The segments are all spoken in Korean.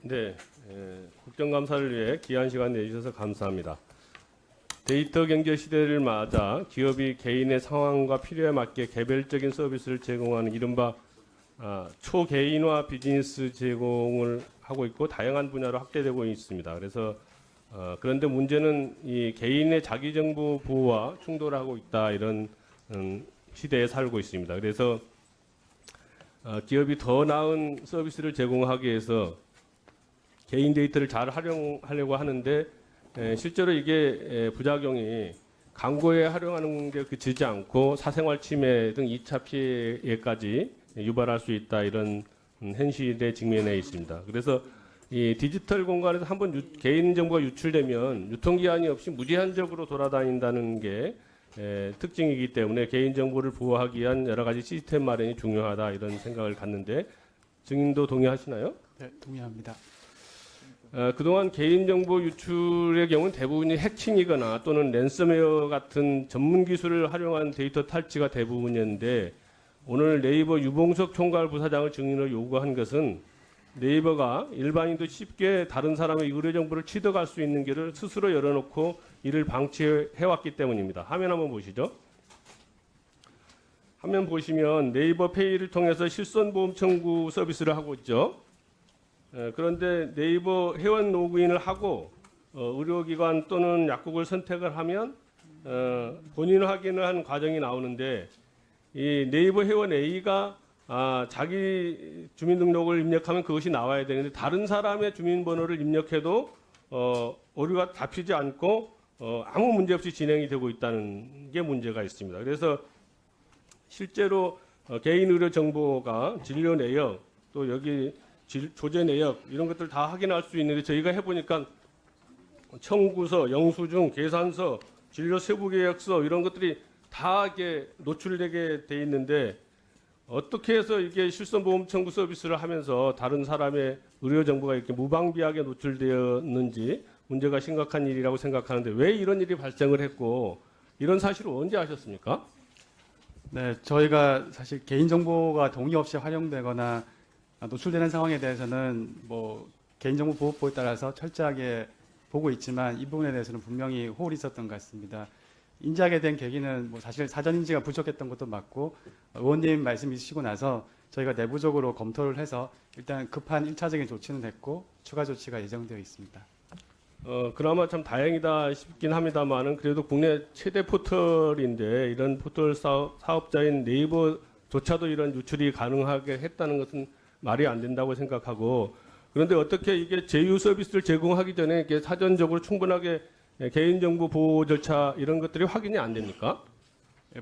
네, 국정감사를 위해 귀한 시간 내주셔서 감사합니다. 데이터 경제 시대를 맞아 기업이 개인의 상황과 필요에 맞게 개별적인 서비스를 제공하는 이른바 초개인화 비즈니스 제공을 하고 있고 다양한 분야로 확대되고 있습니다. 그래서 그런데 문제는 이 개인의 자기정보 보호와 충돌하고 있다 이런 시대에 살고 있습니다. 그래서 기업이 더 나은 서비스를 제공하기 위해서 개인 데이터를 잘 활용하려고 하는데 실제로 이게 부작용이 광고에 활용하는 게 그치지 않고 사생활 침해 등 2차 피해까지 유발할 수 있다 이런 현실에 직면해 있습니다. 그래서 이 디지털 공간에서 한번 개인 정보가 유출되면 유통기한이 없이 무제한적으로 돌아다닌다는 게 특징이기 때문에 개인 정보를 보호하기 위한 여러 가지 시스템 마련이 중요하다 이런 생각을 갖는데 증인도 동의하시나요? 네, 동의합니다. 그동안 개인정보 유출의 경우는 대부분이 해킹이거나 또는 랜섬웨어 같은 전문 기술을 활용한 데이터 탈취가 대부분이었는데 오늘 네이버 유봉석 총괄 부사장을 증인으로 요구한 것은 네이버가 일반인도 쉽게 다른 사람의 의료 정보를 취득할 수 있는 길을 스스로 열어놓고 이를 방치해왔기 때문입니다. 화면 한번 보시죠. 화면 보시면 네이버 페이를 통해서 실손보험 청구 서비스를 하고 있죠. 그런데 네이버 회원 로그인을 하고 의료기관 또는 약국을 선택을 하면 본인 확인을 하는 과정이 나오는데 이 네이버 회원 A가 자기 주민등록을 입력하면 그것이 나와야 되는데 다른 사람의 주민번호를 입력해도 오류가 잡히지 않고 아무 문제 없이 진행이 되고 있다는 게 문제가 있습니다. 그래서 실제로 개인 의료 정보가 진료 내역 또 여기 조제 내역 이런 것들 다 확인할 수 있는데 저희가 해보니까 청구서, 영수증, 계산서, 진료 세부 계약서 이런 것들이 다 이게 노출되게 돼 있는데 어떻게 해서 이게 실손보험 청구 서비스를 하면서 다른 사람의 의료 정보가 이렇게 무방비하게 노출되었는지 문제가 심각한 일이라고 생각하는데 왜 이런 일이 발생을 했고 이런 사실을 언제 아셨습니까? 네, 저희가 사실 개인정보가 동의 없이 활용되거나 노출되는 상황에 대해서는 뭐 개인정보보호법에 따라서 철저하게 보고 있지만 이 부분에 대해서는 분명히 호울이 있었던 것 같습니다. 인지하게 된 계기는 뭐 사실 사전 인지가 부족했던 것도 맞고 의원님 말씀 있으시고 나서 저희가 내부적으로 검토를 해서 일단 급한 1차적인 조치는 됐고 추가 조치가 예정되어 있습니다. 그나마 참 다행이다 싶긴 합니다만은 그래도 국내 최대 포털인데 이런 포털 사업자인 네이버조차도 이런 유출이 가능하게 했다는 것은 말이 안 된다고 생각하고 그런데 어떻게 이게 제휴 서비스를 제공하기 전에 이렇게 사전적으로 충분하게 개인정보 보호 절차 이런 것들이 확인이 안 됩니까?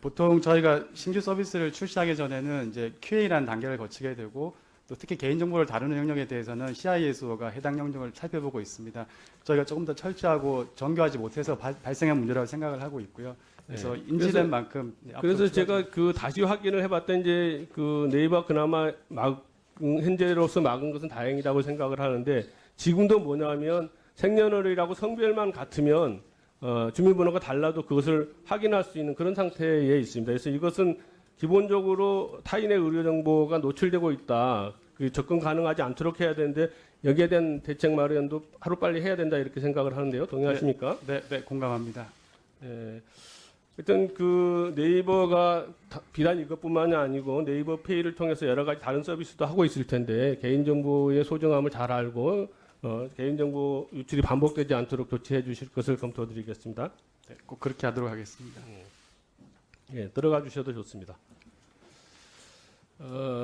보통 저희가 신규 서비스를 출시하기 전에는 이제 QA라는 단계를 거치게 되고 또 특히 개인정보를 다루는 영역에 대해서는 CISO가 해당 영역을 살펴보고 있습니다. 저희가 조금 더 철저하고 정교하지 못해서 발생한 문제라고 생각을 하고 있고요. 그래서 인지된 만큼 그래서 제가 그 다시 확인을 해봤더니 이제 그 네이버 그나마 현재로서 막은 것은 다행이라고 생각을 하는데 지금도 뭐냐면 생년월일하고 성별만 같으면 주민번호가 달라도 그것을 확인할 수 있는 그런 상태에 있습니다. 그래서 이것은 기본적으로 타인의 의료 정보가 노출되고 있다. 그 접근 가능하지 않도록 해야 되는데 여기에 대한 대책 마련도 하루빨리 해야 된다 이렇게 생각을 하는데요. 동의하십니까? 네, 공감합니다. 일단 그 네이버가 비단 이것뿐만이 아니고 네이버 페이를 통해서 여러 가지 다른 서비스도 하고 있을 텐데 개인정보의 소중함을 잘 알고 개인정보 유출이 반복되지 않도록 조치해 주실 것을 검토드리겠습니다. 네, 꼭 그렇게 하도록 하겠습니다. 예, 들어가 주셔도 좋습니다.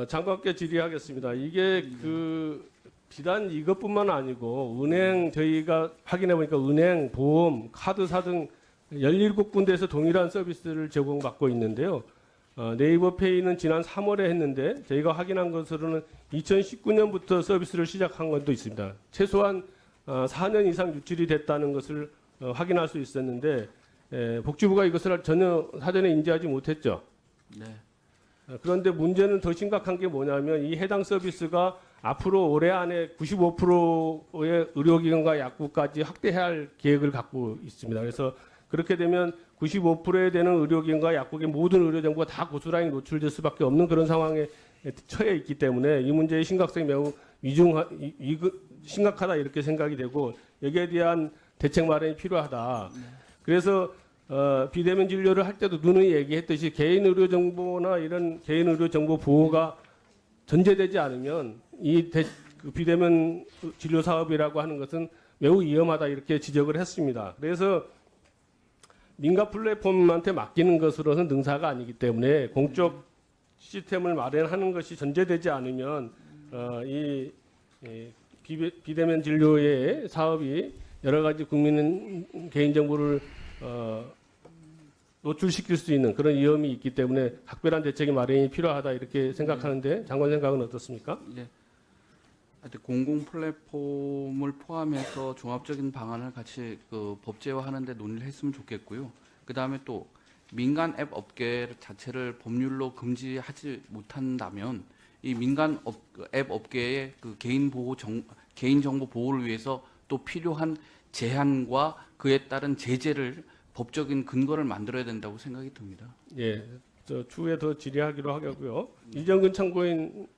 장관께 질의하겠습니다. 이게 그 비단 이것뿐만 아니고 은행 저희가 확인해 보니까 은행, 보험, 카드사 등 17군데에서 동일한 서비스를 제공받고 있는데요. 네이버 페이는 지난 3월에 했는데 저희가 확인한 것으로는 2019년부터 서비스를 시작한 것도 있습니다. 최소한 4년 이상 유출이 됐다는 것을 확인할 수 있었는데 복지부가 이것을 전혀 사전에 인지하지 못했죠. 네. 그런데 문제는 더 심각한 게 뭐냐면 이 해당 서비스가 앞으로 올해 안에 95%의 의료기관과 약국까지 확대해야 할 계획을 갖고 있습니다. 그래서 그렇게 되면 95%에 되는 의료기관과 약국의 모든 의료 정보가 다 고스란히 노출될 수밖에 없는 그런 상황에 처해 있기 때문에 이 문제의 심각성이 매우 심각하다 이렇게 생각이 되고 여기에 대한 대책 마련이 필요하다. 그래서 비대면 진료를 할 때도 누누이 얘기했듯이 개인 의료 정보나 이런 개인 의료 정보 보호가 전제되지 않으면 그 비대면 진료 사업이라고 하는 것은 매우 위험하다 이렇게 지적을 했습니다. 그래서 민간 플랫폼한테 맡기는 것으로는 능사가 아니기 때문에 공적 시스템을 마련하는 것이 전제되지 않으면 비대면 진료의 사업이 여러 가지 국민 개인 정보를 노출시킬 수 있는 그런 위험이 있기 때문에 각별한 대책이 마련이 필요하다 이렇게 생각하는데 장관 생각은 어떻습니까? 예. 하여튼 공공 플랫폼을 포함해서 종합적인 방안을 같이 그 법제화하는데 논의를 했으면 좋겠고요. 그 다음에 또 민간 앱 업계 자체를 법률로 금지하지 못한다면 이 민간 앱 업계의 그 개인 정보 보호를 위해서 또 필요한 제한과 그에 따른 제재를 법적인 근거를 만들어야 된다고 생각이 듭니다. 예, 저 추후에 더 질의하기로 하겠고요. 이정근 참고인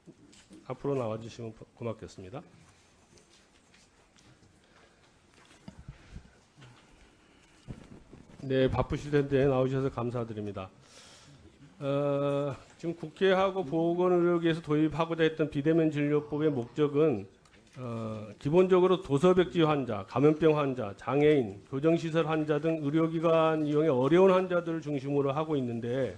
앞으로 나와주시면 고맙겠습니다. 네, 바쁘실 텐데 나오셔서 감사드립니다. 지금 국회하고 보건의료계에서 도입하고자 했던 비대면 진료법의 목적은 기본적으로 도서백지 환자, 감염병 환자, 장애인, 교정시설 환자 등 의료기관 이용에 어려운 환자들을 중심으로 하고 있는데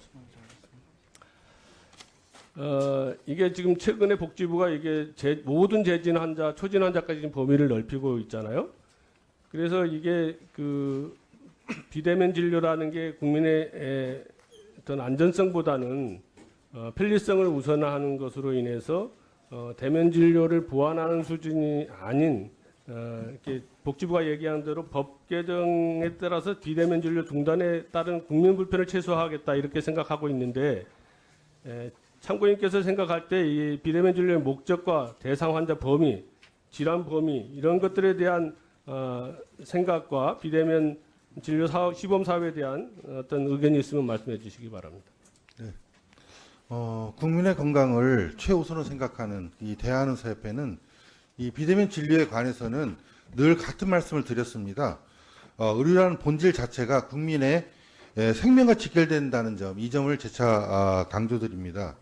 이게 지금 최근에 복지부가 이게 모든 재진 환자, 초진 환자까지 지금 범위를 넓히고 있잖아요. 그래서 이게 그 비대면 진료라는 게 국민의 어떤 안전성보다는 편리성을 우선하는 것으로 인해서 대면 진료를 보완하는 수준이 아닌 이렇게 복지부가 얘기한 대로 법 개정에 따라서 비대면 진료 중단에 따른 국민 불편을 최소화하겠다 이렇게 생각하고 있는데 참고인께서 생각할 때 이 비대면 진료의 목적과 대상 환자 범위, 질환 범위 이런 것들에 대한 생각과 비대면 진료 사업, 시범 사업에 대한 어떤 의견이 있으면 말씀해 주시기 바랍니다. 국민의 건강을 최우선으로 생각하는 이 대한의사협회는 이 비대면 진료에 관해서는 늘 같은 말씀을 드렸습니다. 의료라는 본질 자체가 국민의 생명과 직결된다는 점, 이 점을 재차 강조드립니다.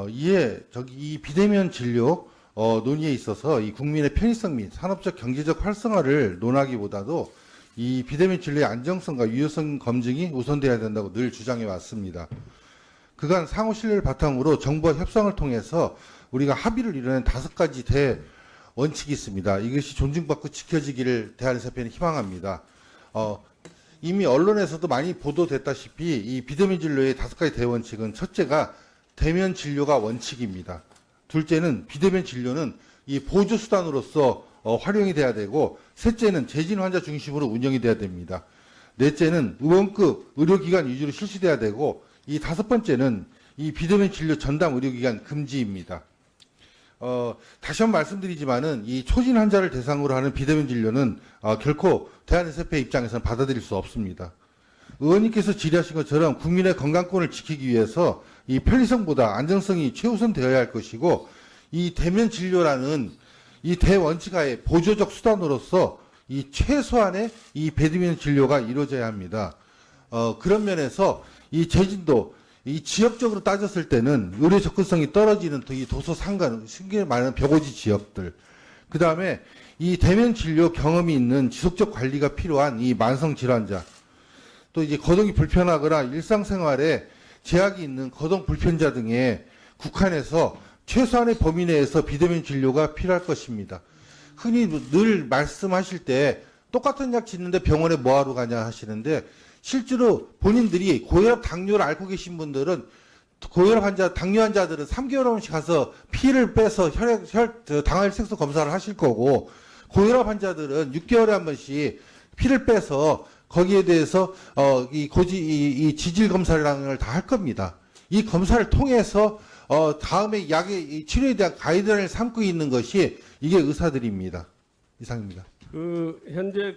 이에 이 비대면 진료 논의에 있어서 이 국민의 편의성 및 산업적 경제적 활성화를 논하기보다도 이 비대면 진료의 안정성과 유효성 검증이 우선돼야 된다고 늘 주장해 왔습니다. 그간 상호 신뢰를 바탕으로 정부와 협상을 통해서 우리가 합의를 이뤄낸 5가지 대원칙이 있습니다. 이것이 존중받고 지켜지기를 대한의사협회는 희망합니다. 이미 언론에서도 많이 보도됐다시피 이 비대면 진료의 5가지 대원칙은 첫째가 대면 진료가 원칙입니다. 둘째는 비대면 진료는 이 보조 수단으로서 활용이 돼야 되고, 셋째는 재진 환자 중심으로 운영이 돼야 됩니다. 넷째는 의원급 의료기관 위주로 실시돼야 되고, 이 5번째는 이 비대면 진료 전담 의료기관 금지입니다. 다시 한번 말씀드리지만은 이 초진 환자를 대상으로 하는 비대면 진료는 결코 대한의사협회 입장에서는 받아들일 수 없습니다. 의원님께서 질의하신 것처럼 국민의 건강권을 지키기 위해서 이 편리성보다 안정성이 최우선 되어야 할 것이고, 이 대면 진료라는 이 대원칙하에 보조적 수단으로서 이 최소한의 이 비대면 진료가 이루어져야 합니다. 그런 면에서 이 재진도 이 지역적으로 따졌을 때는 의료 접근성이 떨어지는 이 도서 상간, 신경이 많은 벽오지 지역들, 그 다음에 이 대면 진료 경험이 있는 지속적 관리가 필요한 이 만성 질환자, 또 이제 거동이 불편하거나 일상생활에 제약이 있는 거동 불편자 등에 국한해서 최소한의 범위 내에서 비대면 진료가 필요할 것입니다. 흔히 늘 말씀하실 때 똑같은 약 짓는데 병원에 뭐하러 가냐 하시는데, 실제로 본인들이 고혈압, 당뇨를 앓고 계신 분들은, 고혈압 환자, 당뇨 환자들은 3개월에 한 번씩 가서 피를 빼서 당화혈색소 검사를 하실 거고, 고혈압 환자들은 6개월에 한 번씩 피를 빼서 거기에 대해서 이 지질 검사라는 걸 다 할 겁니다. 이 검사를 통해서 다음에 약의 치료에 대한 가이드라인을 삼고 있는 것이 이게 의사들입니다. 이상입니다. 현재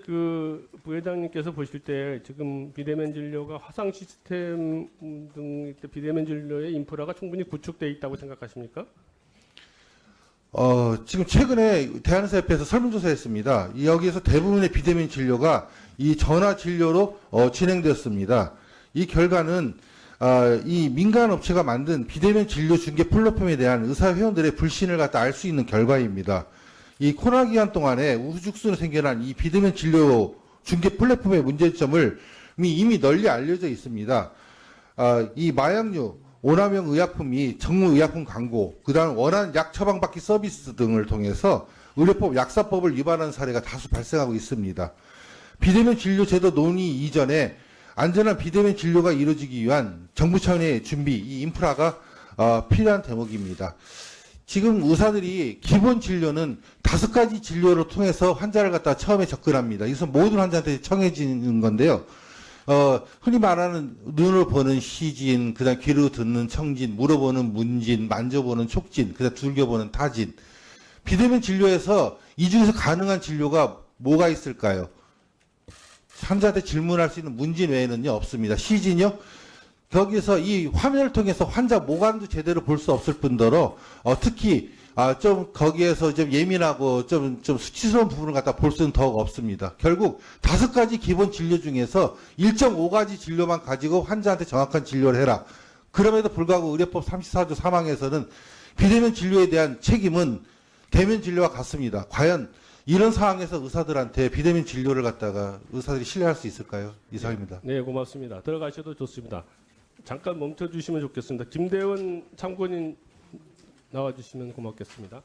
부회장님께서 보실 때 지금 비대면 진료가 화상 시스템 등 비대면 진료의 인프라가 충분히 구축되어 있다고 생각하십니까? 지금 최근에 대한의사협회에서 설문조사했습니다. 여기에서 대부분의 비대면 진료가 이 전화 진료로 진행되었습니다. 이 결과는 이 민간 업체가 만든 비대면 진료 중개 플랫폼에 대한 의사 회원들의 불신을 갖다 알 수 있는 결과입니다. 이 코로나 기간 동안에 우후죽순으로 생겨난 이 비대면 진료 중개 플랫폼의 문제점을 이미 널리 알려져 있습니다. 이 마약류, 오남용 의약품이 정부 의약품 광고, 그다음 원하는 약 처방받기 서비스 등을 통해서 의료법, 약사법을 위반하는 사례가 다수 발생하고 있습니다. 비대면 진료 제도 논의 이전에 안전한 비대면 진료가 이루어지기 위한 정부 차원의 준비, 이 인프라가 필요한 대목입니다. 지금 의사들이 기본 진료는 5가지 진료를 통해서 환자를 갖다 처음에 접근합니다. 이것은 모든 환자한테 청해지는 건데요. 흔히 말하는 눈으로 보는 시진, 그다음 귀로 듣는 청진, 물어보는 문진, 만져보는 촉진, 그다음 둘겨보는 타진. 비대면 진료에서 이 중에서 가능한 진료가 뭐가 있을까요? 환자한테 질문할 수 있는 문진 외에는요 없습니다. 시진요? 거기서 이 화면을 통해서 환자 모관도 제대로 볼 수 없을 뿐더러 특히 좀 거기에서 좀 예민하고 좀 수치스러운 부분을 갖다 볼 수는 더욱 없습니다. 결국 5가지 기본 진료 중에서 1.5가지 진료만 가지고 환자한테 정확한 진료를 해라. 그럼에도 불구하고 의료법 34조 3항에서는 비대면 진료에 대한 책임은 대면 진료와 같습니다. 과연 이런 상황에서 의사들한테 비대면 진료를 갖다가 의사들이 신뢰할 수 있을까요? 이상입니다. 네, 고맙습니다. 들어가셔도 좋습니다. 잠깐 멈춰 주시면 좋겠습니다. 김대원 참고인 나와 주시면 고맙겠습니다.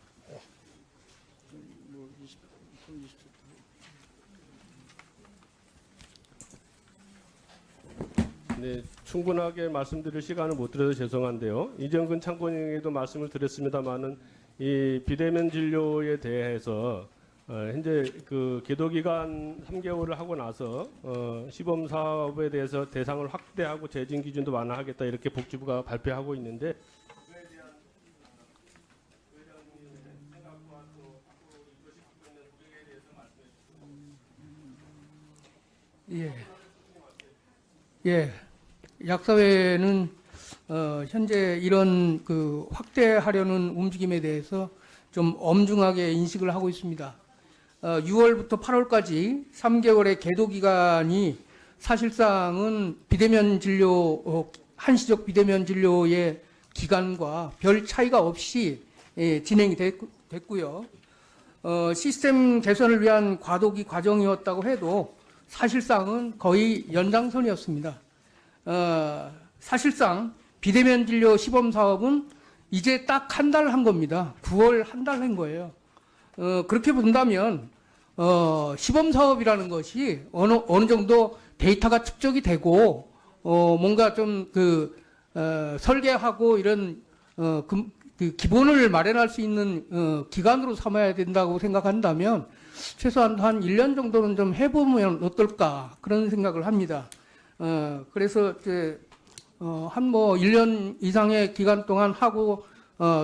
네, 충분하게 말씀드릴 시간을 못 드려서 죄송한데요. 이정근 참고인에게도 말씀을 드렸습니다만은 이 비대면 진료에 대해서 현재 그 계도 기간 3개월을 하고 나서 시범 사업에 대해서 대상을 확대하고 재진 기준도 완화하겠다 이렇게 복지부가 발표하고 있는데 예. 예. 약사회는 현재 이런 그 확대하려는 움직임에 대해서 좀 엄중하게 인식을 하고 있습니다. 6월부터 8월까지 3개월의 계도 기간이 사실상은 비대면 진료, 한시적 비대면 진료의 기간과 별 차이가 없이 진행이 됐고요. 시스템 개선을 위한 과도기 과정이었다고 해도 사실상은 거의 연장선이었습니다. 사실상 비대면 진료 시범 사업은 이제 딱 한 달 한 겁니다. 9월 한 달 한 거예요. 그렇게 본다면 시범 사업이라는 것이 어느 정도 데이터가 축적이 되고 뭔가 좀 설계하고 이런 그 기본을 마련할 수 있는 기간으로 삼아야 된다고 생각한다면 최소한 한 1년 정도는 좀 해보면 어떨까 그런 생각을 합니다. 그래서 이제 한 1년 이상의 기간 동안 하고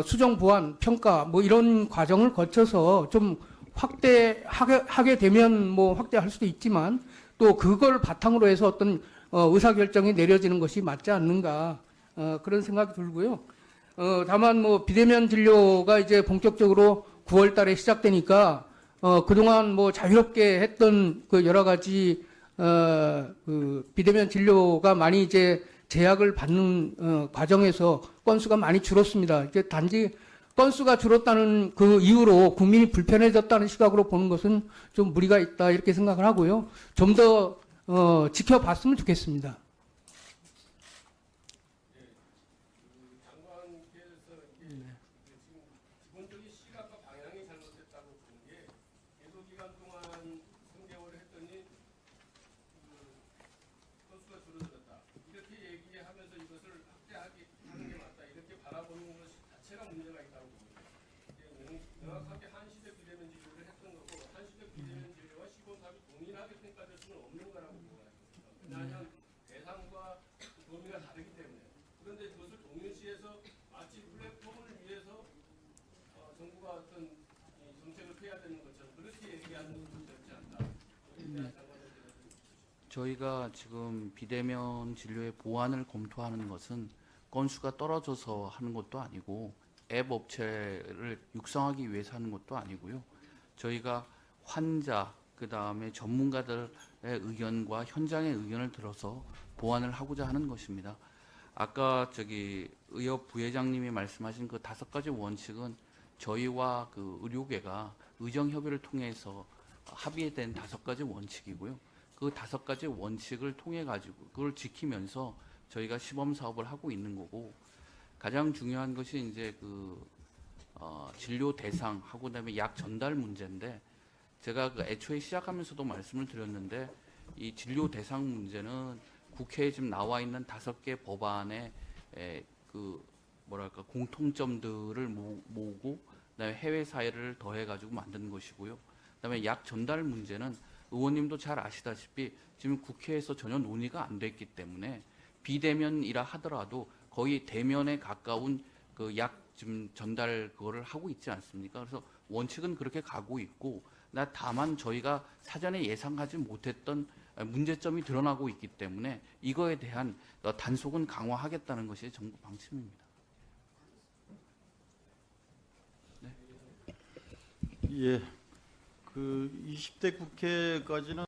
수정 보완 평가 뭐 이런 과정을 거쳐서 좀 확대하게 되면 확대할 수도 있지만 또 그걸 바탕으로 해서 어떤 의사결정이 내려지는 것이 맞지 않는가 그런 생각이 들고요. 다만 비대면 진료가 이제 본격적으로 9월 달에 시작되니까 그동안 자유롭게 했던 그 여러 가지 그 비대면 진료가 많이 이제 제약을 받는 과정에서 건수가 많이 줄었습니다. 이제 단지 건수가 줄었다는 그 이유로 국민이 불편해졌다는 시각으로 보는 것은 좀 무리가 있다 이렇게 생각을 하고요. 좀 더 지켜봤으면 좋겠습니다. 저희가 지금 비대면 진료의 보완을 검토하는 것은 건수가 떨어져서 하는 것도 아니고 앱 업체를 육성하기 위해서 하는 것도 아니고요. 저희가 환자 그다음에 전문가들의 의견과 현장의 의견을 들어서 보완을 하고자 하는 것입니다. 아까 의협 부회장님이 말씀하신 그 5가지 원칙은 저희와 그 의료계가 의정 협의를 통해서 합의된 5가지 원칙이고요. 그 5가지 원칙을 통해 가지고 그걸 지키면서 저희가 시범 사업을 하고 있는 거고, 가장 중요한 것이 이제 진료 대상하고 그다음에 약 전달 문제인데, 제가 애초에 시작하면서도 말씀을 드렸는데, 이 진료 대상 문제는 국회에 지금 나와 있는 5개 법안의 공통점들을 모으고 그다음에 해외 사례를 더해 가지고 만든 것이고요. 그다음에 약 전달 문제는 의원님도 잘 아시다시피 지금 국회에서 전혀 논의가 안 됐기 때문에 비대면이라 하더라도 거의 대면에 가까운 그 약 지금 전달 그거를 하고 있지 않습니까? 그래서 원칙은 그렇게 가고 있고, 다만 저희가 사전에 예상하지 못했던 문제점이 드러나고 있기 때문에 이거에 대한 단속은 강화하겠다는 것이 정부 방침입니다. 예, 그 20대 국회까지는